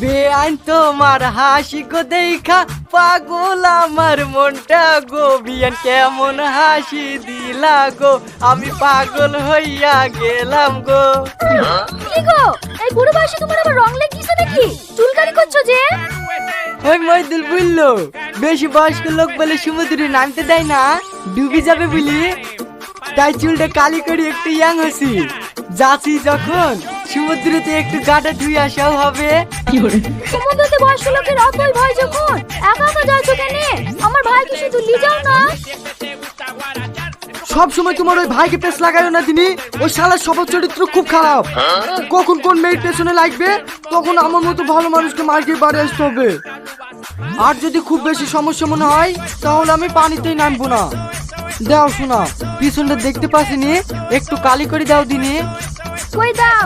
বেআইন তোমার হাসি গো দেখা পাগল আমার মনটা গো, বিয়ান কেমন হাসি দিলা গো, আমি পাগল হইয়া গেলাম গো। কি গো এই বুড়ো বয়সে তোমার আবার রং লেগেছে নাকি? চুলকানি করছো যে? ওই মইদুল বললো বেশি বয়স্ক লোক বলে সমুদ্রে নামতে দেয় না, ডুবে যাবে বলি, তাই চুলটা কালি করে একটু ইয়াং হছি, যাচ্ছি যখন সমুদ্রতে একটু গাটা ধুয়ে আসাও হবে। সমুদ্রতে বয়স্ক লোকের অতই ভয় যখন একা একা যাচ্ছো কেন? আমার ভাইকে শুধু নিয়ে যাও না। সব সময় তোমার ওই ভাইকে পেছ লাগাইও না দিনি, ওই শালার স্বভাব চরিত্র খুব খারাপ। কখন কোন মেয়ের পেছনে লাগবে তখন আমার মতো ভালো মানুষকে মার্কে বাড়ি আসতে হবে। আর যদি খুব বেশি সমস্যা মনে হয় তাহলে আমি পানিতেই নামবো না। দাও শোনা, পিছনটা দেখতে পাসিনি, একটু কালি করে দাও দিনি। কই দাও।